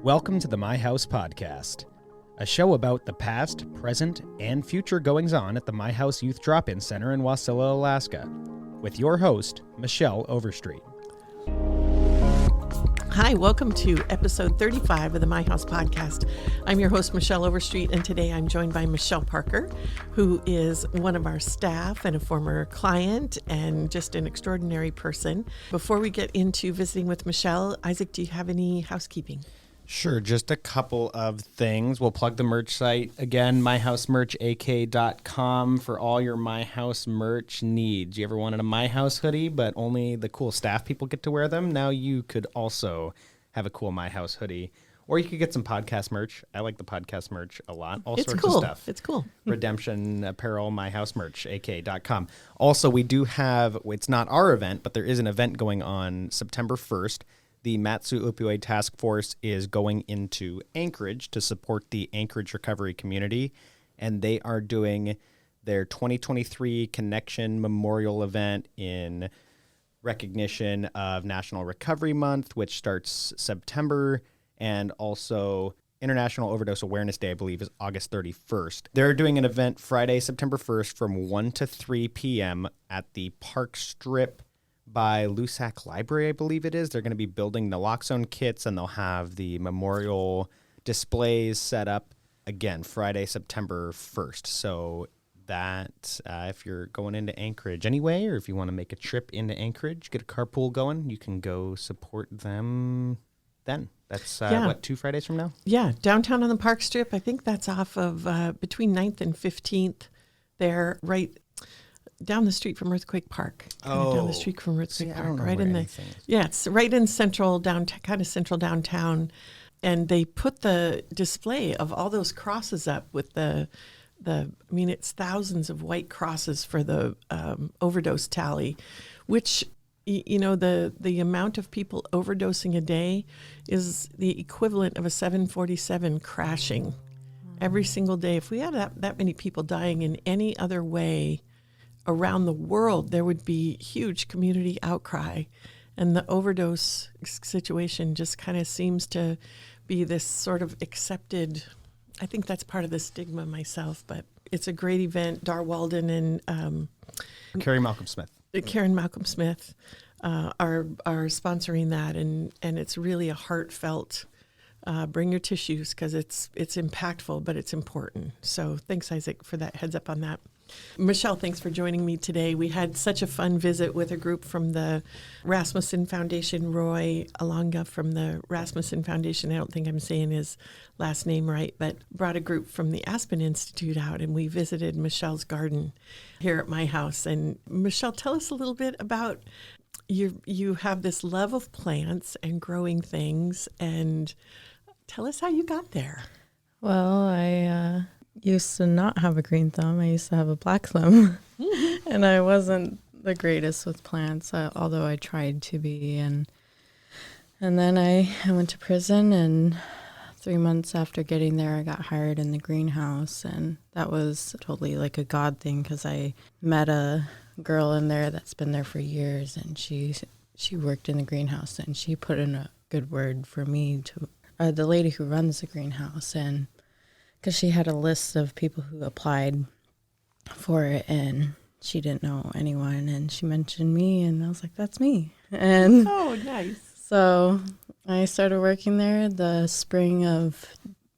Welcome to the My House Podcast, a show about the past, present, and future goings-on at the My House Youth Drop-In Center in Wasilla, Alaska, with your host, Michelle Overstreet. Hi, welcome to episode 35 of the My House Podcast. I'm your host, Michelle Overstreet, and today I'm joined by Michelle Parker, who is one of our staff and a former client and just an extraordinary person. Before we get into visiting with Michelle, Isaac, do you have any housekeeping? Sure, just a couple of things. We'll plug the merch site again, myhousemerchak.com for all your My House merch needs. You ever wanted a My House hoodie, but only the cool staff people get to wear them? Now you could also have a cool My House hoodie. Or you could get some podcast merch. I like the podcast merch a lot. All sorts of stuff. It's cool. Redemption apparel, myhousemerchak.com. Also, we do have, it's not our event, but there is an event going on September 1st. The Matsu Opioid Task Force is going into Anchorage to support the Anchorage recovery community, and they are doing their 2023 Connection Memorial event in recognition of National Recovery Month, which starts September, and also International Overdose Awareness Day, I believe, is August 31st. They're doing an event Friday, September 1st from 1 to 3 p.m. at the Park Strip by Lusac Library, I believe it is. They're going to be building naloxone kits, and they'll have the memorial displays set up again Friday, September 1st. So that if you're going into Anchorage anyway, or if you want to make a trip into Anchorage, get a carpool going, you can go support them then. That's, 2 Fridays from now? Yeah, downtown on the Park Strip. I think that's off of between 9th and 15th there, right down the street from Earthquake Park. Down the street from Earthquake Park. Right in the it's right in central downtown, kind of central downtown. And they put the display of all those crosses up with it's thousands of white crosses for the overdose tally, which, you know, the amount of people overdosing a day is the equivalent of a 747 crashing every single day. If we had that many people dying in any other way around the world, there would be huge community outcry. And the overdose situation just kind of seems to be this sort of accepted. I think that's part of the stigma myself, but it's a great event. Dar Walden and Karen Malcolm Smith are sponsoring that, and it's really a heartfelt bring your tissues, because it's impactful, but it's important. So thanks, Isaac, for that heads up on that. Michelle, thanks for joining me today. We had such a fun visit with a group from the Rasmussen Foundation. Roy Alonga from the Rasmussen Foundation, I don't think I'm saying his last name right, but brought a group from the Aspen Institute out, and we visited Michelle's garden here at my house. And Michelle, tell us a little bit about you have this love of plants and growing things, and tell us how you got there. Well, I used to not have a green thumb. I used to have a black thumb, and I wasn't the greatest with plants, although I tried to be. And then I went to prison, and 3 months after getting there, I got hired in the greenhouse, and that was totally like a God thing, because I met a girl in there that's been there for years, and she worked in the greenhouse, and she put in a good word for me to the lady who runs the greenhouse, and because she had a list of people who applied for it, and she didn't know anyone, and she mentioned me, and I was like, that's me. And oh, nice. So I started working there the spring of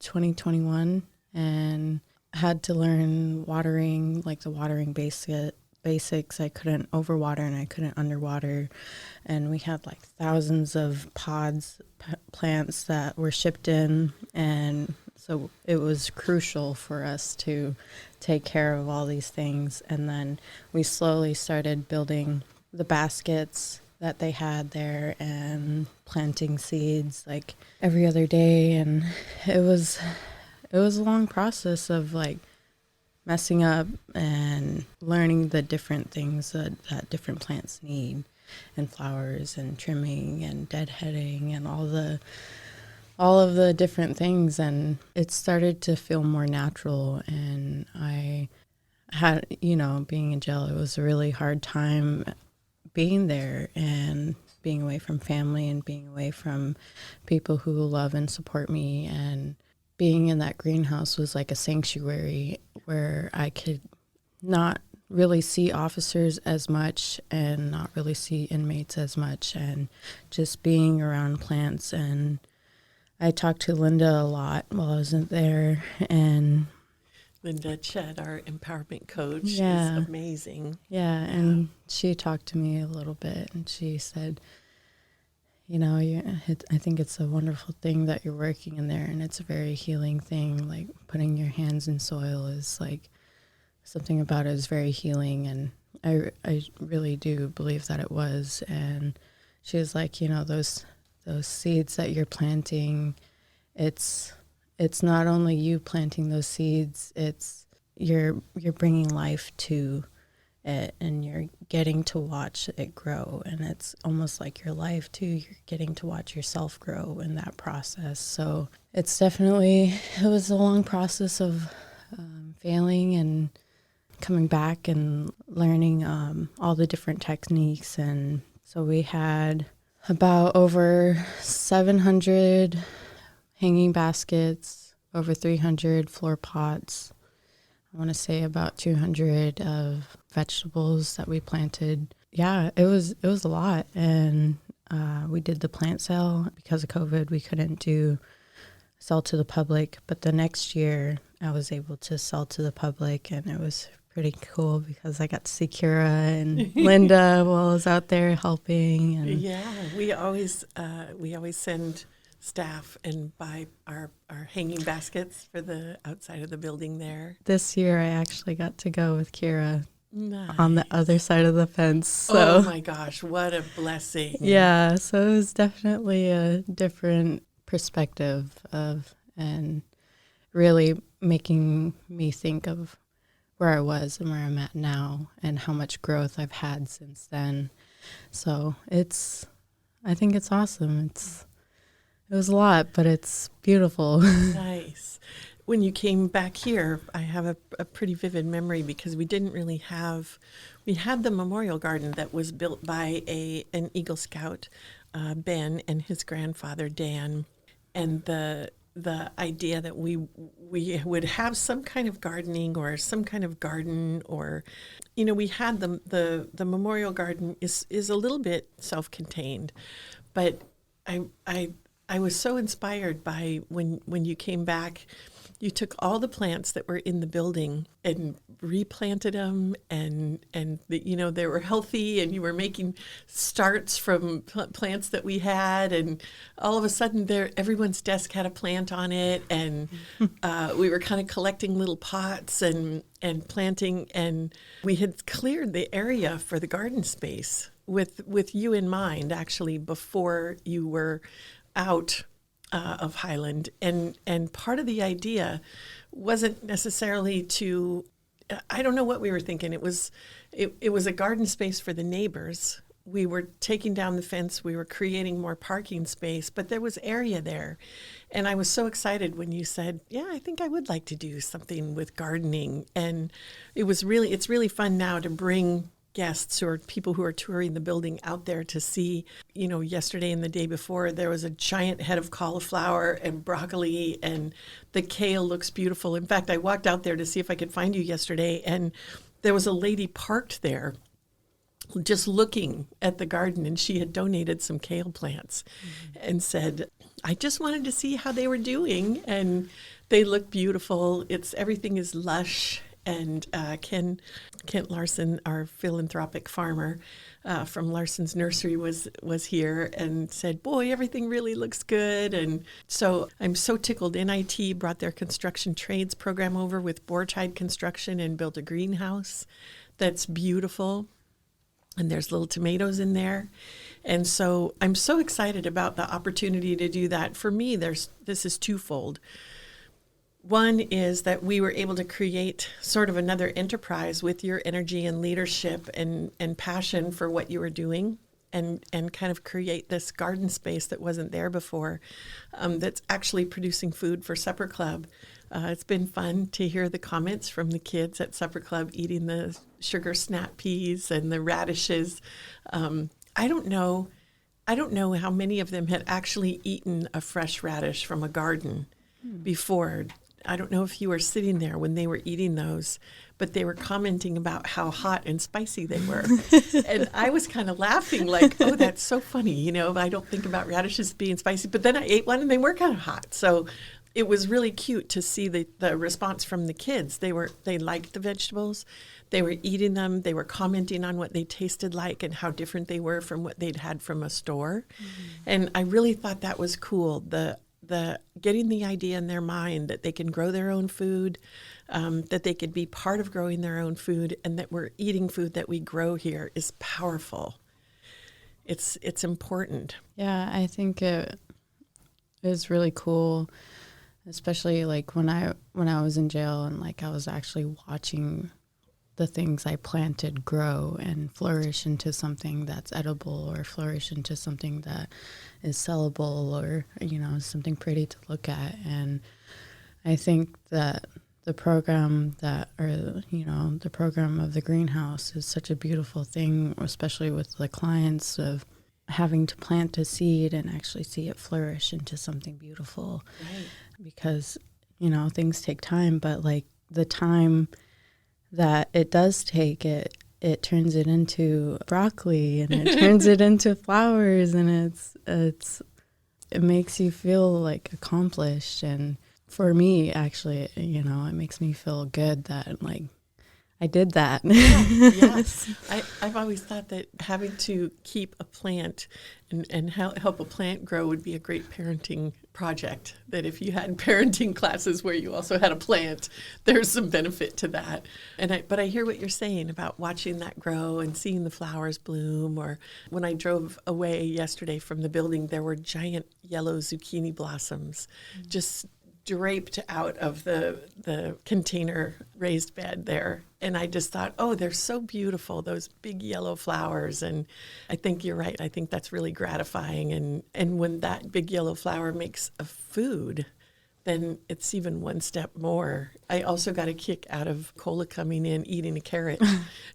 2021, and had to learn watering, like the watering basics. I couldn't overwater and I couldn't underwater, and we had like thousands of pods, plants that were shipped in, and so it was crucial for us to take care of all these things. And then we slowly started building the baskets that they had there and planting seeds like every other day. And it was a long process of like messing up and learning the different things that different plants need, and flowers and trimming and deadheading and all of the different things. And it started to feel more natural. And I had, being in jail, it was a really hard time being there and being away from family and being away from people who love and support me. And being in that greenhouse was like a sanctuary where I could not really see officers as much and not really see inmates as much, and just being around plants. And I talked to Linda a lot while I wasn't there, and Linda Ched, our empowerment coach, yeah, is amazing. Yeah, and she talked to me a little bit, and she said, you know, I think it's a wonderful thing that you're working in there, and it's a very healing thing. Like putting your hands in soil is like something about it is very healing, and I really do believe that it was. And she was like, you know, those seeds that you're planting, it's not only you planting those seeds, it's you're bringing life to it, and you're getting to watch it grow, and it's almost like your life too. You're getting to watch yourself grow in that process. So it was a long process of failing and coming back and learning all the different techniques. And so we had about over 700 hanging baskets, over 300 floor pots. I want to say about 200 of vegetables that we planted. Yeah, it was a lot. And we did the plant sale. Because of COVID, we couldn't sell to the public. But the next year, I was able to sell to the public, and it was pretty cool because I got to see Kira and Linda while I was out there helping. And yeah, we always send staff and buy our hanging baskets for the outside of the building there. This year I actually got to go with Kira Nice. on the other side of the fence. So. Oh my gosh, what a blessing. Yeah, so it was definitely a different perspective and really making me think of where I was and where I'm at now and how much growth I've had since then. So I think it's awesome. It was a lot, but it's beautiful. Nice. When you came back here, I have a pretty vivid memory because we had the memorial garden that was built by an Eagle Scout, Ben, and his grandfather, Dan. And the idea that we would have some kind of gardening or some kind of garden, or, you know, we had the memorial garden is a little bit self-contained, but I was so inspired by when you came back. You took all the plants that were in the building and replanted them, and they were healthy, and you were making starts from plants that we had, and all of a sudden everyone's desk had a plant on it, and we were kind of collecting little pots and planting, and we had cleared the area for the garden space with you in mind, actually, before you were out of Highland, and part of the idea wasn't necessarily to, I don't know what we were thinking. It was a garden space for the neighbors. We were taking down the fence. We were creating more parking space, but there was area there, and I was so excited when you said, "Yeah, I think I would like to do something with gardening." And it's really fun now to bring guests or people who are touring the building out there to see. You know, yesterday and the day before, there was a giant head of cauliflower and broccoli, and the kale looks beautiful. In fact, I walked out there to see if I could find you yesterday, and there was a lady parked there just looking at the garden, and she had donated some kale plants and said, I just wanted to see how they were doing, and they look beautiful. Everything is lush. And Kent Larson, our philanthropic farmer from Larson's Nursery, was here and said, boy, everything really looks good. And so I'm so tickled. NIT brought their construction trades program over with Bortide Construction and built a greenhouse that's beautiful. And there's little tomatoes in there. And so I'm so excited about the opportunity to do that. For me, this is twofold. One is that we were able to create sort of another enterprise with your energy and leadership and passion for what you were doing, and kind of create this garden space that wasn't there before, that's actually producing food for Supper Club. It's been fun to hear the comments from the kids at Supper Club eating the sugar snap peas and the radishes. I don't know I don't know how many of them had actually eaten a fresh radish from a garden before. I don't know if you were sitting there when they were eating those, but they were commenting about how hot and spicy they were. And I was kind of laughing like, oh, that's so funny. You know, I don't think about radishes being spicy, but then I ate one and they were kind of hot. So it was really cute to see the response from the kids. They liked the vegetables. They were eating them. They were commenting on what they tasted like and how different they were from what they'd had from a store. And I really thought that was cool. The getting the idea in their mind that they can grow their own food, that they could be part of growing their own food, and that we're eating food that we grow here is powerful. It's important. Yeah, I think it is really cool, especially like when I was in jail and like I was actually watching the things I planted grow and flourish into something that's edible or flourish into something that is sellable or, you know, something pretty to look at. And I think that the program the program of the greenhouse is such a beautiful thing, especially with the clients, of having to plant a seed and actually see it flourish into something beautiful. Right. Because, you know, things take time, but like the time that it does take, it turns it into broccoli and it turns it into flowers, and it makes you feel like accomplished. And for me, actually, you know, it makes me feel good that like I did that. Yes. I've always thought that having to keep a plant and help a plant grow would be a great parenting project. That if you had parenting classes where you also had a plant, there's some benefit to that. But I hear what you're saying about watching that grow and seeing the flowers bloom. Or when I drove away yesterday from the building, there were giant yellow zucchini blossoms just draped out of the container raised bed there. And I just thought, oh, they're so beautiful, those big yellow flowers. And I think you're right. I think that's really gratifying. And when that big yellow flower makes a food, then it's even one step more. I also got a kick out of Cola coming in, eating a carrot.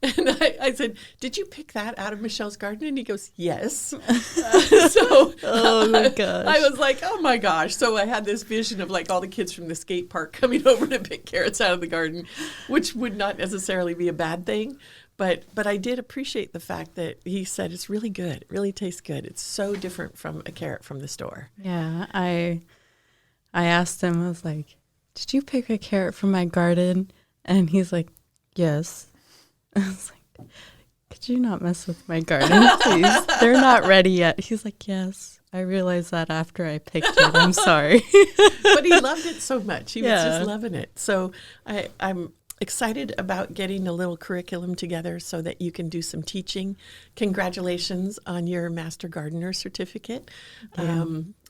And I said, did you pick that out of Michelle's garden? And he goes, yes. Oh my gosh. I was like, oh my gosh. So I had this vision of like all the kids from the skate park coming over to pick carrots out of the garden, which would not necessarily be a bad thing. But I did appreciate the fact that he said it's really good. It really tastes good. It's so different from a carrot from the store. Yeah, I asked him, I was like, did you pick a carrot from my garden? And he's like, yes. I was like, could you not mess with my garden, please? They're not ready yet. He's like, yes. I realized that after I picked it. I'm sorry. But he loved it so much. He was just loving it. So I'm excited about getting a little curriculum together so that you can do some teaching. Congratulations on your Master Gardener certificate.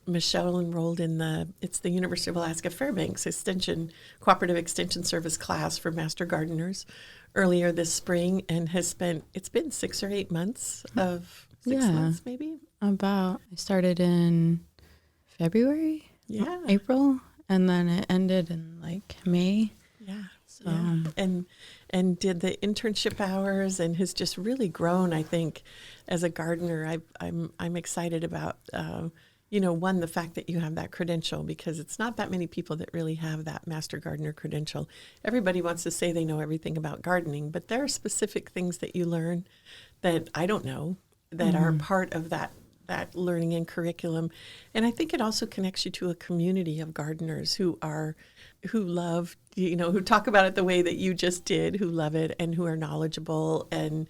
Michelle enrolled in the University of Alaska Fairbanks Cooperative Extension Service class for Master Gardeners earlier this spring, and it's been 6 or 8 months of 6 months maybe. I started in February, April, and then it ended in like May. Yeah. So. Yeah. And did the internship hours and has just really grown, I think, as a gardener. I'm excited about one, the fact that you have that credential, because it's not that many people that really have that Master Gardener credential. Everybody wants to say they know everything about gardening, but there are specific things that you learn that I don't know that are part of that learning and curriculum. And I think it also connects you to a community of gardeners who love, who talk about it the way that you just did, who love it and who are knowledgeable and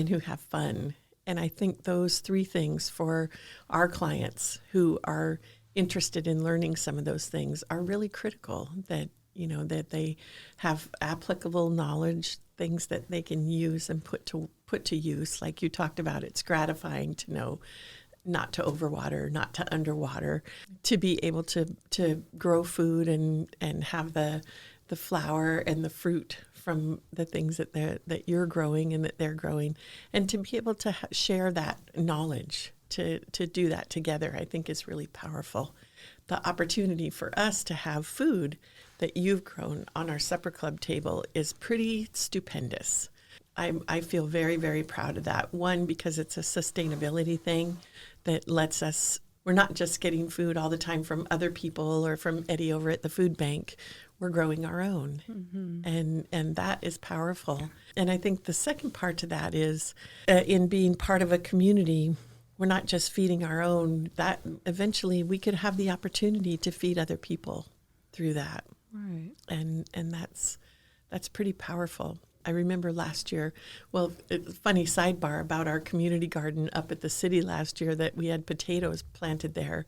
who have fun. And I think those three things for our clients who are interested in learning some of those things are really critical, that they have applicable knowledge, things that they can use and put to use. Like you talked about, it's gratifying to know not to overwater, not to underwater, to be able to grow food and have the flower and the fruit from the things that you're growing and that they're growing, and to be able to share that knowledge, to do that together, I think is really powerful. The opportunity for us to have food that you've grown on our supper club table is pretty stupendous. I feel very, very proud of that. One, because it's a sustainability thing that lets us, we're not just getting food all the time from other people or from Eddie over at the food bank. We're growing our own. And that is powerful. And I think the second part to that is in being part of a community, we're not just feeding our own, that eventually we could have the opportunity to feed other people through that. Right. And that's pretty powerful. I remember last year, well, funny sidebar about our community garden up at the city last year, that we had potatoes planted there,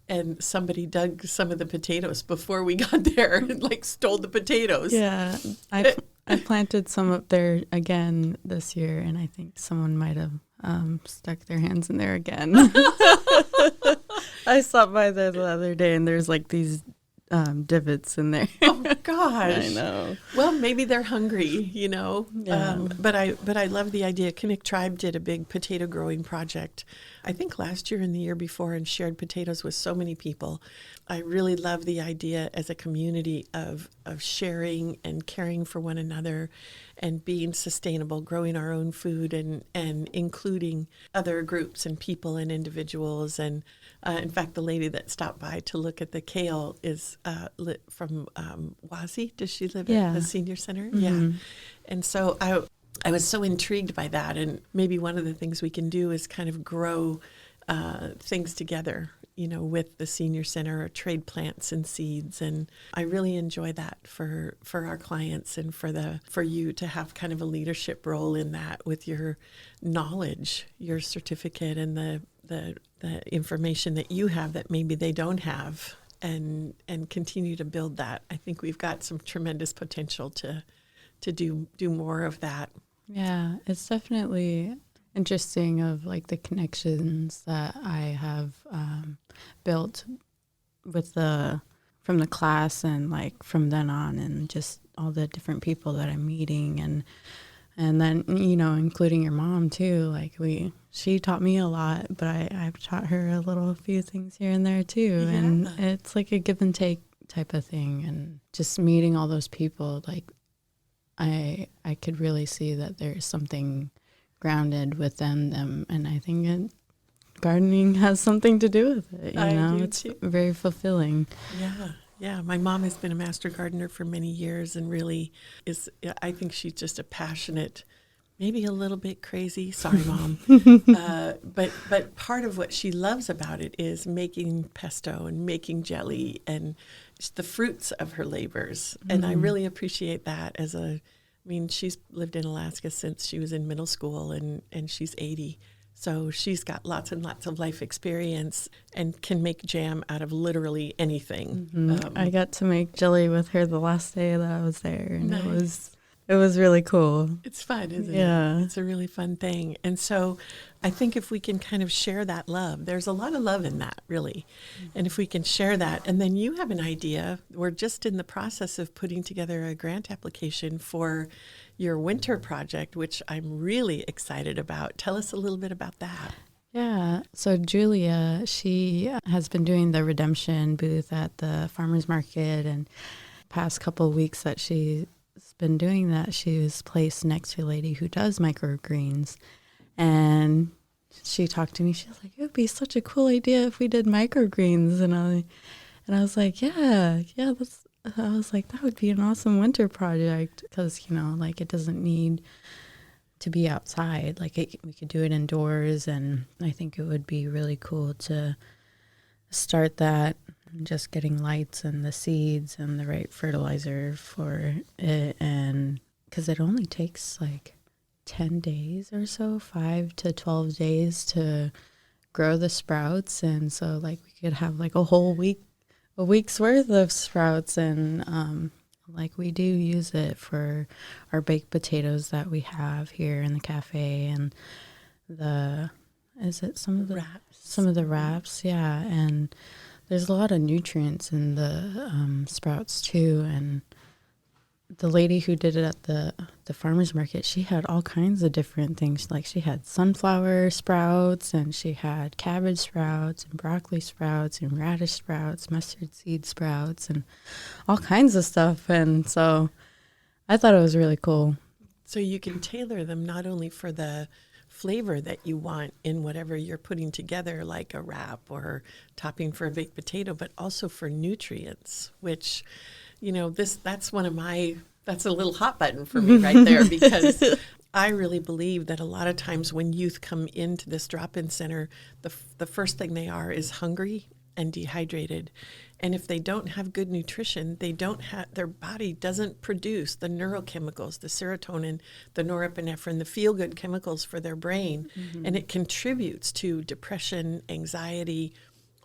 and somebody dug some of the potatoes before we got there and like stole the potatoes. Yeah, I planted some up there again this year, and I think someone might have stuck their hands in there again. I stopped by there the other day, and there's like these divots in there. Oh gosh. I know. Well, maybe they're hungry, you know. Yeah. But I love the idea. Kinnick Tribe did a big potato growing project, I think last year and the year before, and shared potatoes with so many people. I really love the idea as a community of sharing and caring for one another and being sustainable, growing our own food and including other groups and people and individuals. And in fact, the lady that stopped by to look at the kale is from Wazi. Does she live at the senior center? Mm-hmm. Yeah. And so I was so intrigued by that. And maybe one of the things we can do is kind of grow things together, you know, with the senior center, or trade plants and seeds. And I really enjoy that for our clients and for you to have kind of a leadership role in that with your knowledge, your certificate, and the information that you have that maybe they don't have, and continue to build that. I think we've got some tremendous potential to do more of that. Yeah, it's definitely interesting of like the connections that I have built with from the class, and like from then on, and just all the different people that I'm meeting, and then, you know, including your mom too. Like she taught me a lot, but I've taught her a few things here and there too. Yeah. And it's like a give and take type of thing. And just meeting all those people, like I could really see that there's something grounded within them. And I think gardening has something to do with it. You know, it's too. Very fulfilling. Yeah. Yeah, my mom has been a master gardener for many years, and really I think she's just a passionate, maybe a little bit crazy, sorry, Mom, but part of what she loves about it is making pesto and making jelly and just the fruits of her labors. Mm-hmm. And I really appreciate that she's lived in Alaska since she was in middle school, and she's 80. So she's got lots and lots of life experience and can make jam out of literally anything. Mm-hmm. I got to make jelly with her the last day that I was there, and nice. It was really cool. It's fun, isn't it? Yeah. It's a really fun thing. And so I think if we can kind of share that love, there's a lot of love in that, really. And if we can share that, and then you have an idea, we're just in the process of putting together a grant application for your winter project, which I'm really excited about. Tell us a little bit about that. Yeah. So Julia, she has been doing the redemption booth at the farmer's market, and past couple of weeks that she's been doing that, she was placed next to a lady who does microgreens. And she talked to me. She was like, it would be such a cool idea if we did microgreens. And I was like, yeah, I was like, that would be an awesome winter project, because, you know, like it doesn't need to be outside. Like we could do it indoors, and I think it would be really cool to start that, just getting lights and the seeds and the right fertilizer for it. And because it only takes like 10 days or so, 5 to 12 days to grow the sprouts. And so like we could have like a week's worth of sprouts. And like we do use it for our baked potatoes that we have here in the cafe, and some of the wraps. Yeah. And there's a lot of nutrients in the sprouts too. And the lady who did it at the farmer's market, she had all kinds of different things. Like she had sunflower sprouts, and she had cabbage sprouts and broccoli sprouts and radish sprouts, mustard seed sprouts, and all kinds of stuff. And so I thought it was really cool So you can tailor them not only for the flavor that you want in whatever you're putting together, like a wrap or topping for a baked potato, but also for nutrients, which, that's a little hot button for me right there, because I really believe that a lot of times when youth come into this drop-in center, the first thing they are is hungry and dehydrated. And if they don't have good nutrition, their body doesn't produce the neurochemicals, the serotonin, the norepinephrine, the feel-good chemicals for their brain. Mm-hmm. And it contributes to depression, anxiety,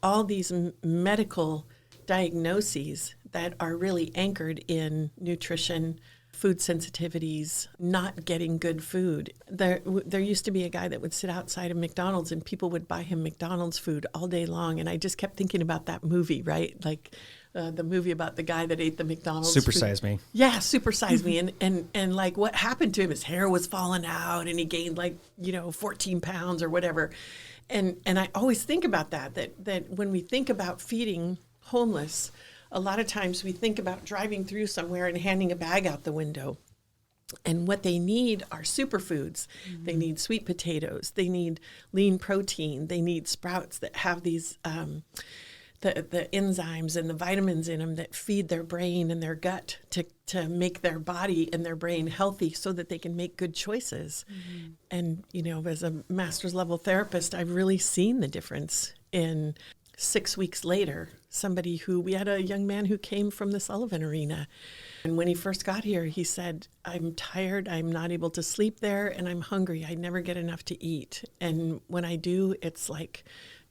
all these medical diagnoses that are really anchored in nutrition, food sensitivities, not getting good food. There used to be a guy that would sit outside of McDonald's and people would buy him McDonald's food all day long. And I just kept thinking about that movie, right? Like the movie about the guy that ate the McDonald's Supersize food. Me. Yeah, Supersize Me. And like what happened to him, his hair was falling out and he gained 14 pounds or whatever. And I always think about that when we think about feeding homeless, a lot of times we think about driving through somewhere and handing a bag out the window. And what they need are superfoods. Mm-hmm. They need sweet potatoes. They need lean protein. They need sprouts that have these the enzymes and the vitamins in them that feed their brain and their gut to make their body and their brain healthy so that they can make good choices. Mm-hmm. And, as a master's level therapist, I've really seen the difference in 6 weeks later. We had a young man who came from the Sullivan Arena. And when he first got here, he said, I'm tired, I'm not able to sleep there, and I'm hungry. I never get enough to eat. And when I do, it's like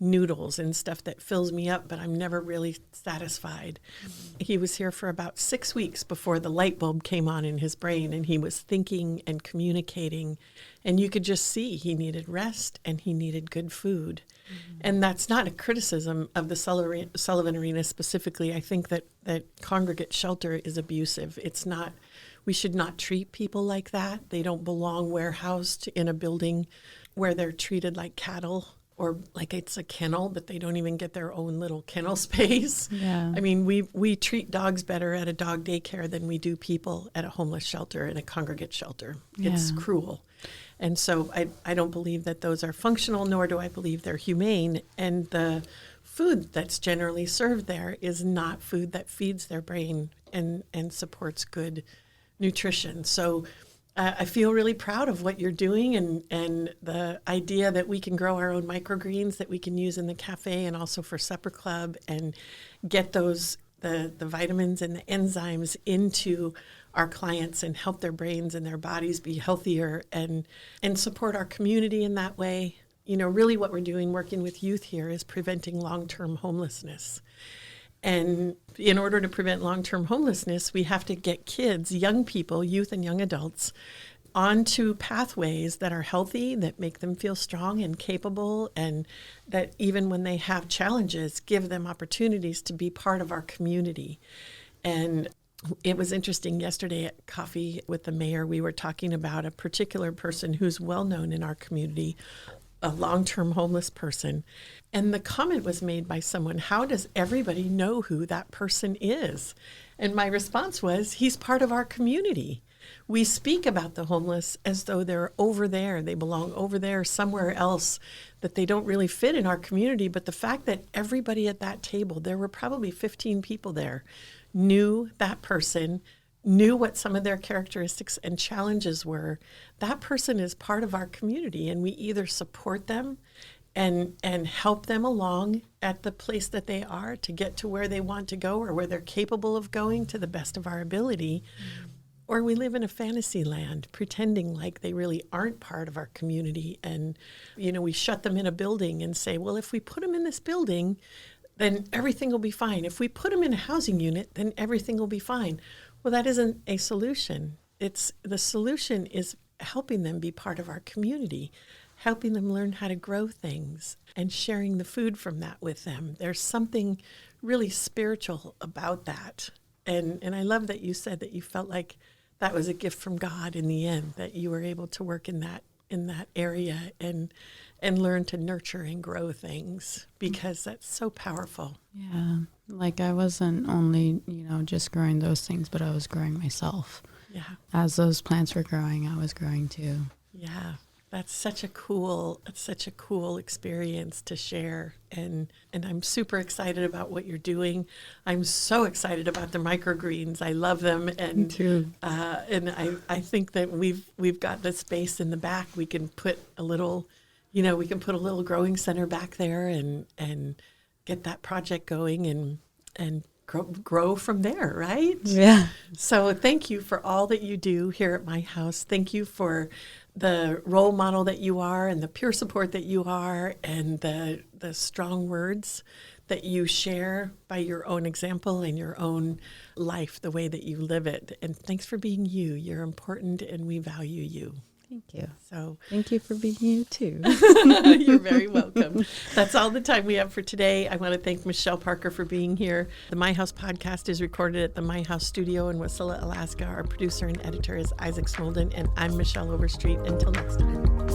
noodles and stuff that fills me up, but I'm never really satisfied. Mm-hmm. He was here for about 6 weeks before the light bulb came on in his brain, and he was thinking and communicating. And you could just see he needed rest and he needed good food. Mm-hmm. And that's not a criticism of the Sullivan Arena specifically. I think that congregate shelter is abusive. It's not, we should not treat people like that. They don't belong warehoused in a building where they're treated like cattle or like it's a kennel, but they don't even get their own little kennel space. Yeah. I mean, we treat dogs better at a dog daycare than we do people at a homeless shelter and a congregate shelter. Yeah. It's cruel. And so I don't believe that those are functional, nor do I believe they're humane. And the food that's generally served there is not food that feeds their brain and supports good nutrition. So I feel really proud of what you're doing and the idea that we can grow our own microgreens that we can use in the cafe and also for supper club and get those the vitamins and the enzymes into our clients and help their brains and their bodies be healthier and support our community in that way. Really what we're doing working with youth here is preventing long-term homelessness. And in order to prevent long-term homelessness, we have to get kids, young people, youth and young adults, onto pathways that are healthy, that make them feel strong and capable, and that even when they have challenges, give them opportunities to be part of our community. And it was interesting yesterday at coffee with the mayor, we were talking about a particular person who's well known in our community, a long-term homeless person. And the comment was made by someone, how does everybody know who that person is? And my response was, he's part of our community. We speak about the homeless as though they're over there, they belong over there somewhere else, that they don't really fit in our community. But the fact that everybody at that table, there were probably 15 people there, knew that person, knew what some of their characteristics and challenges were, that person is part of our community. And we either support them and help them along at the place that they are to get to where they want to go or where they're capable of going to the best of our ability, or we live in a fantasy land pretending like they really aren't part of our community. And, we shut them in a building and say, well, if we put them in this building, then everything will be fine. If we put them in a housing unit, then everything will be fine. Well, that isn't a solution. The solution is helping them be part of our community, helping them learn how to grow things and sharing the food from that with them. There's something really spiritual about that. And I love that you said that you felt like that was a gift from God in the end, that you were able to work in that area and learn to nurture and grow things, because that's so powerful. Yeah. Like I wasn't only, just growing those things, but I was growing myself. as those plants were growing, I was growing too. Yeah. That's such a cool experience to share. And I'm super excited about what you're doing. I'm so excited about the microgreens. I love them. And Me too. And I think that we've got the space in the back. We can put a little, we can put a little growing center back there and get that project going and grow from there, right? Yeah. So thank you for all that you do here at my house. Thank you for the role model that you are and the peer support that you are and the strong words that you share by your own example and your own life, the way that you live it. And thanks for being you. You're important and we value you. Thank you. So thank you for being you too. You're very welcome. That's all the time we have for today. I want to thank Michelle Parker for being here. The My House podcast is recorded at the My House studio in Wasilla, Alaska. Our producer and editor is Isaac Smolden, and I'm Michelle Overstreet. Until next time.